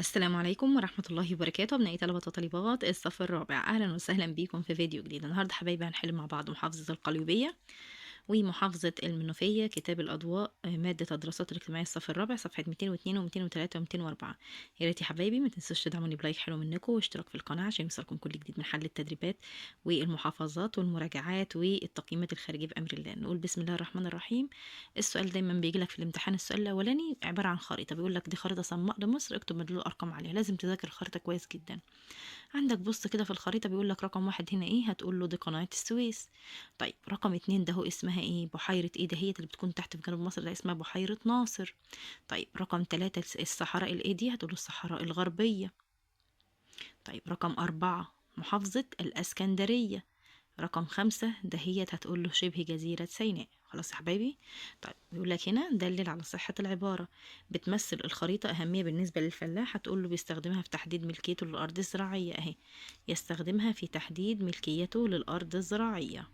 السلام عليكم ورحمة الله وبركاته، أبنائي طلبة وطالبات الصف الرابع، أهلا وسهلا بيكم في فيديو جديد. النهاردة حبايبي هنحل مع بعض محافظة القليوبية ومحافظة المنوفية، كتاب الأضواء، مادة الدراسات الاجتماعية الصف الرابع، صفحة 202 و203 و204. يا ريت يا حبايبي ما تنسوش تدعموني بلايك حلو منكم واشتراك في القناة عشان يوصلكم كل جديد من حل التدريبات والمحافظات والمراجعات والتقييمات الخارجية بأمر الله. نقول بسم الله الرحمن الرحيم. السؤال دايما بيجي لك في الامتحان، السؤال الأولاني عبارة عن خريطة، بيقول لك دي خريطة صماء لمصر، اكتب مدلول الأرقام عليها. لازم تذاكر الخريطة كويس جدا. عندك بص كده في الخريطة، بيقول لك رقم واحد هنا ايه، هتقول له دي قناة السويس. طيب رقم اتنين ده هو اسمها ايه، بحيرة ايه دهيت اللي بتكون تحت في جنوب مصر، ده اسمها بحيرة ناصر. طيب رقم تلاتة الصحراء الايه دي، هتقول له الصحراء الغربية. طيب رقم أربعة محافظة الإسكندرية. رقم خمسة دهيت هتقول له شبه جزيرة سيناء. خلاص يا حبايبي. طيب بيقول لك هنا دلل على صحة العبارة. بتمثل الخريطة أهمية بالنسبة للفلاح، هتقول له بيستخدمها في تحديد ملكيته للأرض الزراعية أهي. يستخدمها في تحديد ملكيته للأرض الزراعية.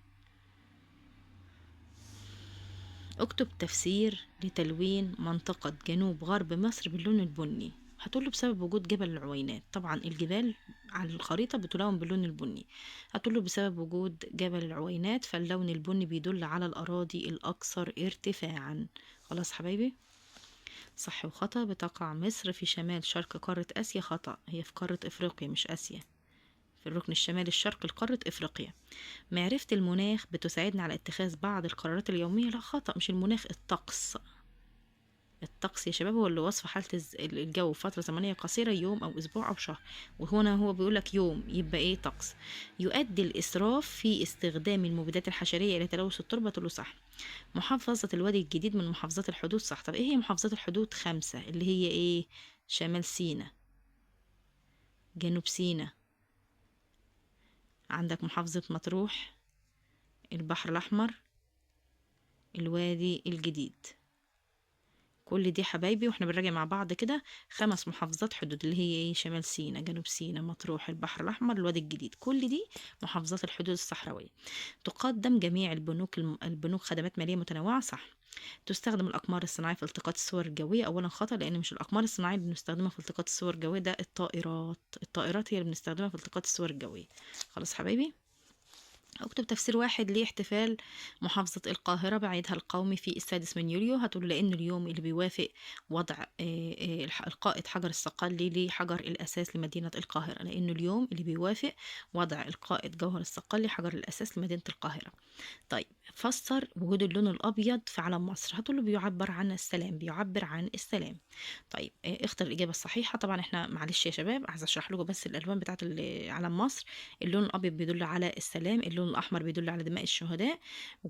اكتب تفسير لتلوين منطقة جنوب غرب مصر باللون البني. هتقوله بسبب وجود جبل العوينات. طبعا الجبال على الخريطة بتلون باللون البني. هتقوله بسبب وجود جبل العوينات، فاللون البني بيدل على الأراضي الأكثر ارتفاعا. خلاص حبايبي. صح وخطأ. بتقع مصر في شمال شرق قارة آسيا. خطأ، هي في قارة إفريقيا مش آسيا، في الركن الشمالي الشرقي لقارة إفريقيا. معرفة المناخ بتساعدنا على اتخاذ بعض القرارات اليومية. لا خطأ، مش المناخ، الطقس. الطقس يا شباب هو اللي وصف حالة الجو فترة زمنية قصيرة، يوم أو أسبوع أو شهر. وهنا هو بيقولك يوم، يبقى إيه طقس. يؤدي الإسراف في استخدام المبيدات الحشرية إلى تلوث التربة. تقوله صح. محافظة الوادي الجديد من محافظات الحدود. صح. طب إيه هي محافظات الحدود؟ خمسة، اللي هي إيه؟ شمال سيناء، جنوب سيناء، عندك محافظة مطروح، البحر الأحمر، الوادي الجديد. كل دي حبايبي واحنا بنراجع مع بعض كده 5 محافظات حدود، اللي هي ايه؟ شمال سيناء، جنوب سيناء، مطروح، البحر الاحمر، الوادي الجديد. كل دي محافظات الحدود الصحراويه. تقدم جميع البنوك خدمات ماليه متنوعه. صح. تستخدم الاقمار الصناعيه في التقاط الصور الجويه. اولا خطا، لان مش الاقمار الصناعيه اللي بنستخدمها في التقاط الصور الجويه، ده الطائرات هي اللي بنستخدمها في التقاط الصور الجويه. خلاص حبايبي. اكتب تفسير واحد لاحتفال محافظة القاهرة بعيدها القومي في السادس من يوليو. هتقول لأن اليوم اللي بيوافق وضع القائد حجر الصقلي لحجر الأساس لمدينة القاهرة، لأنه اليوم اللي بيوافق وضع القائد جوهر الصقلي حجر الأساس لمدينة القاهرة. طيب فسر وجود اللون الأبيض في علم مصر. هتقول له بيعبر عن السلام، بيعبر عن السلام. طيب اختر الإجابة الصحيحة. طبعا احنا معلش يا شباب عايزة أشرح لكم بس الألوان بتاعت علم مصر. اللون الأبيض بيدل على السلام، اللون الأحمر بيدل على دماء الشهداء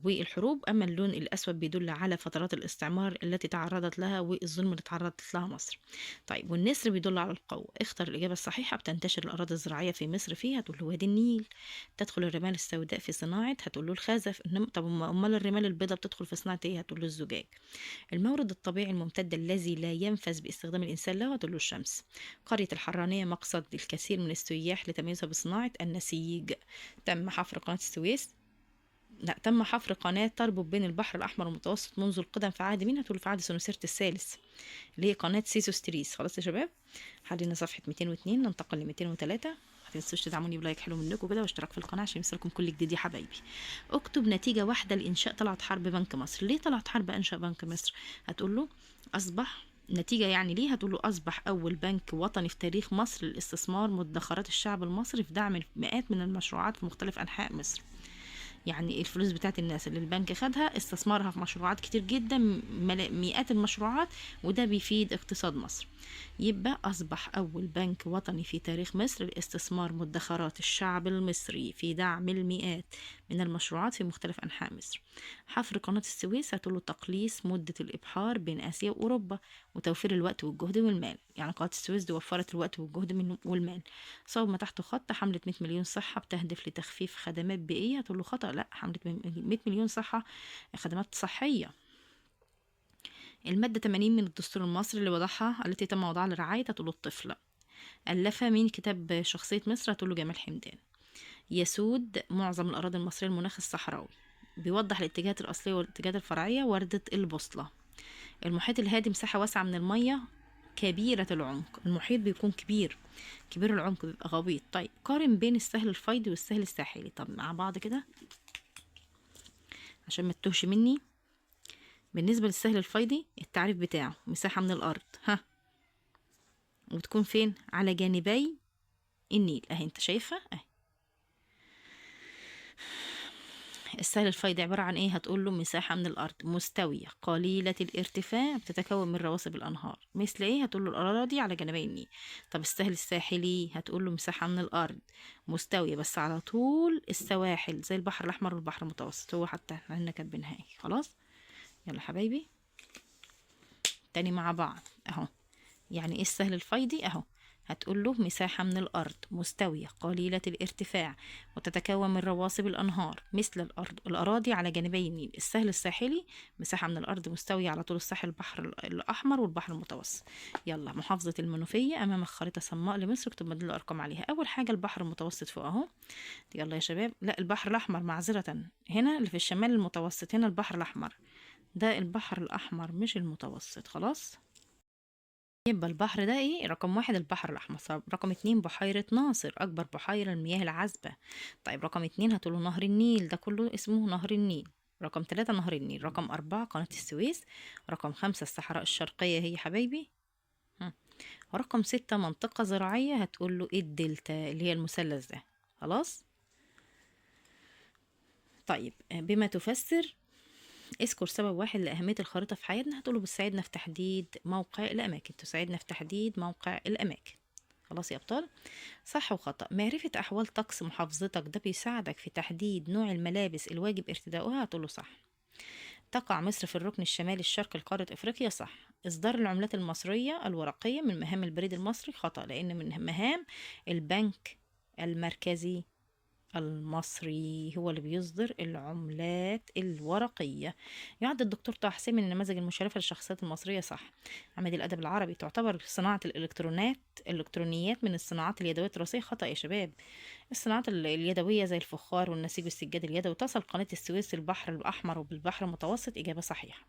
والحروب، أما اللون الأسود بيدل على فترات الاستعمار التي تعرضت لها والظلم اللي تعرضت لها مصر. طيب والنسر بيدل على القوة. اختر الإجابة الصحيحة. بتنتشر الأراضي الزراعية في مصر فيها. هتقول له وادي النيل. تدخل الرمال السوداء في صناعة. هتقول له الخزف. طب أمال الرمال البيضاء بتدخل في صناعة إيه؟ هتقول له الزجاج. المورد الطبيعي الممتد الذي لا ينفذ باستخدام الإنسان له. هتقول له الشمس. قرية الحرانية مقصد الكثير من السياح لتميزها بصناعة النسيج. تم حفر قناة السويس. لا، تم حفر قناة تربط بين البحر الأحمر والمتوسط منذ القدم في عهد مين؟ هتقول في عهد سنوسرت الثالث، اللي هي قناة سيسوستريس. خلاص يا شباب. حلينا صفحة 202، ننتقل ل 203. ما تنسوش تدعموني بلايك حلو منكم كده واشتراك في القناة عشان يوصلكم كل جديد يا حبايبي. اكتب نتيجة واحدة لإنشاء طلعت حرب بنك مصر. ليه طلعت حرب أنشأ بنك مصر؟ هتقول له أصبح نتيجة يعني ليه. هتقول له أصبح أول بنك وطني في تاريخ مصر لاستثمار مدخرات الشعب المصري في دعم مئات من المشروعات في مختلف أنحاء مصر. يعني الفلوس بتاعت الناس اللي البنك خدها استثمرها في مشروعات كتير جدا، مئات المشروعات، وده بيفيد اقتصاد مصر. يبقى أصبح أول بنك وطني في تاريخ مصر لاستثمار مدخرات الشعب المصري في دعم المئات من المشروعات في مختلف أنحاء مصر. حفر قناة السويس. هتقوله تقليص مدة الإبحار بين آسيا وأوروبا وتوفير الوقت والجهد والمال. يعني قناة السويس دي وفرت الوقت والجهد والمال. صوب ما تحته خط. حملة 100 مليون صحة بتهدف لتخفيف خدمات بيئية. هتقول له خطأ، لا، حملة 100 مليون صحة خدمات صحية. المادة 80 من الدستور المصري اللي وضعها التي تم وضعها لرعاية. هتقول له الطفل. ألفها مين كتاب شخصية مصر؟ هتقول له جمال حمدان. يسود معظم الأراضي المصرية المناخ الصحراوي. بيوضح الاتجاهات الأصلية والاتجاهات الفرعية. وردة البوصلة. المحيط الهادي مساحة واسعة من المية كبيرة العمق. المحيط بيكون كبير، كبير العمق بيبقى غويط. طيب قارن بين السهل الفيضي والسهل الساحلي. طب مع بعض كده عشان ما تتوهش مني. بالنسبة للسهل الفيضي التعريف بتاعه مساحة من الأرض، ها، وبتكون فين؟ على جانبي النيل اهي، انت شايفها اهي. السهل الفيضي عبارة عن ايه؟ هتقول له مساحة من الأرض مستوية قليلة الارتفاع بتتكون من رواسب الأنهار، مثل ايه؟ هتقول له الأراضي على جانبي النيل. طب السهل الساحلي هتقول له مساحة من الأرض مستوية بس على طول السواحل زي البحر الأحمر والبحر المتوسط، هو حتى احنا كاتبينها اهي. خلاص يلا حبايبي تاني مع بعض اهو. يعني ايه السهل الفيضي؟ اهو هتقول له مساحة من الأرض مستوية قليلة الارتفاع وتتكون من رواسب الأنهار مثل الأراضي على جانبي النيل. السهل الساحلي مساحة من الأرض مستوية على طول الساحل البحر الأحمر والبحر المتوسط. يلا محافظة المنوفية أمامك خريطة صماء لمصر، اكتب مدل الأرقام عليها. أول حاجة البحر المتوسط فوق أهو. يلا يا شباب، لا البحر الأحمر معذرة، هنا اللي في الشمال المتوسط، هنا البحر الأحمر، ده البحر الأحمر مش المتوسط. خلاص يبقى البحر ده ايه؟ رقم واحد البحر الأحمر. طب رقم اتنين بحيرة ناصر أكبر بحيرة المياه العذبة. طيب رقم اتنين هتقولوا نهر النيل، ده كله اسمه نهر النيل. رقم تلاتة نهر النيل. رقم أربعة قناة السويس. رقم خمسة الصحراء الشرقية هي حبايبي. ها. ورقم ستة منطقة زراعية هتقوله ايه؟ الدلتا اللي هي المثلث ده. خلاص طيب بما تفسر اذكر سبب واحد لأهمية الخريطة في حياتنا. هتقوله بتساعدنا في تحديد موقع الأماكن، تساعدنا في تحديد موقع الأماكن. خلاص يا أبطال، صح وخطأ. معرفة أحوال طقس محافظتك ده بيساعدك في تحديد نوع الملابس الواجب ارتداؤها. هتقوله صح. تقع مصر في الركن الشمالي الشرقي لقارة أفريقيا. صح. إصدار العملات المصرية الورقية من مهام البريد المصري. خطأ، لأن من مهام البنك المركزي المصري هو اللي بيصدر العملات الورقية. يعد الدكتور طه حسين من النماذج المشرفة للشخصيات المصرية. صح. عماد الأدب العربي تعتبر صناعة الإلكترونيات من الصناعات اليدوية التراثية. خطأ يا شباب. الصناعات اليدوية زي الفخار والنسيج والسجاد اليدوي تصل قناة السويس البحر الأحمر وبالبحر المتوسط. إجابة صحيحة.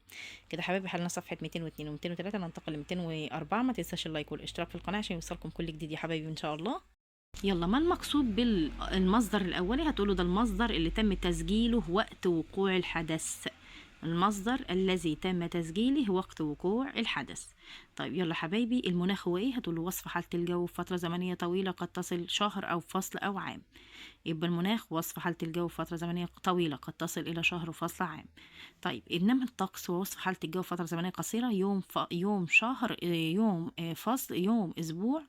كده حبايبي حلنا صفحة 202 و 203، ننتقل ل 204. ما تنساش اللايك والاشتراك في القناة عشان يوصلكم كل جديد يا حبايبي إن شاء الله. يلا ما المقصود بالمصدر الأولي؟ هتقوله ده المصدر اللي تم تسجيله وقت وقوع الحدث. المصدر الذي تم تسجيله وقت وقوع الحدث. طيب يلا حبايبي المناخ هو ايه؟ هتقوله وصف حالة الجو في فترة زمنية طويلة قد تصل شهر أو فصل أو عام. يبقى المناخ وصف حالة الجو في فترة زمنية طويلة قد تصل إلى شهر وفصل عام. طيب إنما الطقس هو وصف حالة الجو في فترة زمنية قصيرة، يوم شهر، يوم فصل، يوم أسبوع،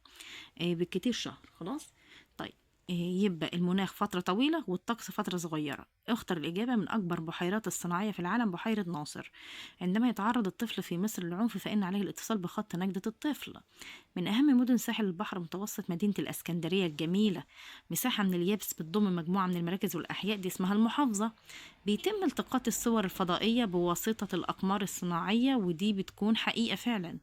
بالكتير شهر. خلاص طيب يبقى المناخ فترة طويلة والطقس فترة صغيرة. اختر الإجابة. من أكبر بحيرات الصناعية في العالم بحيرة ناصر. عندما يتعرض الطفل في مصر للعنف فإن عليه الاتصال بخط نجدة الطفل. من أهم مدن ساحل البحر المتوسط مدينة الإسكندرية الجميلة. مساحة من اليابس بتضم مجموعة من المراكز والأحياء، دي اسمها المحافظة. بيتم التقاط الصور الفضائية بواسطة الأقمار الصناعية، ودي بتكون حقيقة فعلا.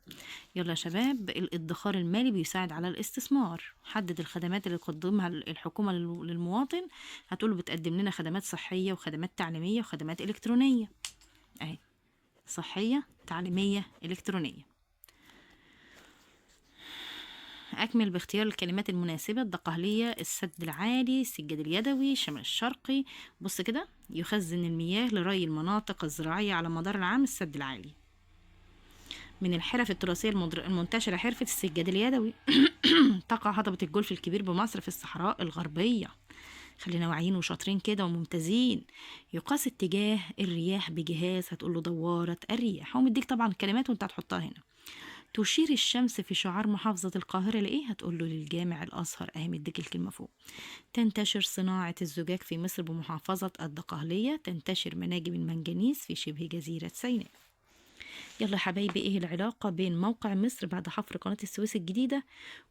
يلا يا شباب الادخار المالي بيساعد على الاستثمار. حدد الخدمات اللي تقدمها الحكومة للمواطن. هتقوله بتقدم لنا خدمات صحية وخدمات تعليمية وخدمات إلكترونية اهي، صحية تعليمية إلكترونية. أكمل باختيار الكلمات المناسبة. الدقهلية، السد العالي، السجاد اليدوي، الشمال الشرقي. بص كده، يخزن المياه لري المناطق الزراعية على مدار العام. السد العالي. من الحرف التراثية المنتشرة حرفة السجاد اليدوي. تقع هضبة الجولف الكبير بمصر في الصحراء الغربية. خلينا واعيين وشاطرين كده وممتازين. يقاس اتجاه الرياح بجهاز. هتقوله دوارة الرياح. هو مديك طبعا الكلمات وانت هتحطها هنا. تشير الشمس في شعار محافظة القاهرة لإيه؟ هتقوله للجامع الأزهر أهي، مديك الكلمة فوق. تنتشر صناعة الزجاج في مصر بمحافظة الدقهلية. تنتشر مناجم المنجنيز في شبه جزيرة سيناء. يلا يا حبايبي ايه العلاقة بين موقع مصر بعد حفر قناة السويس الجديدة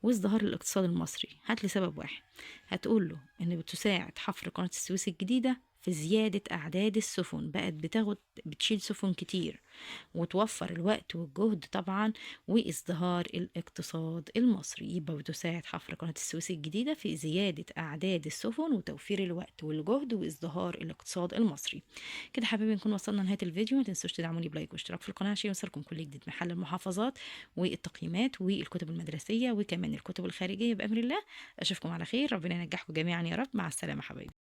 وازدهار الاقتصاد المصري؟ هات لي سبب واحد. هتقول له ان بتساعد حفر قناة السويس الجديدة في زيادة أعداد السفن، بقت بتشيل سفن كتير وتوفر الوقت والجهد طبعا، وازدهار الاقتصاد المصري. يبقى بتساعد حفر قناة السويس الجديدة في زيادة أعداد السفن وتوفير الوقت والجهد وازدهار الاقتصاد المصري. كده حبايبي نكون وصلنا لنهاية الفيديو، ما تنسوش تدعموني بلايك واشتراك في القناة عشان يوصلكم كل جديد، محل المحافظات والتقييمات والكتب المدرسية وكمان الكتب الخارجية بأمر الله. أشوفكم على خير، ربنا ينجحكم جميعا يا رب. مع السلامة حبايبي.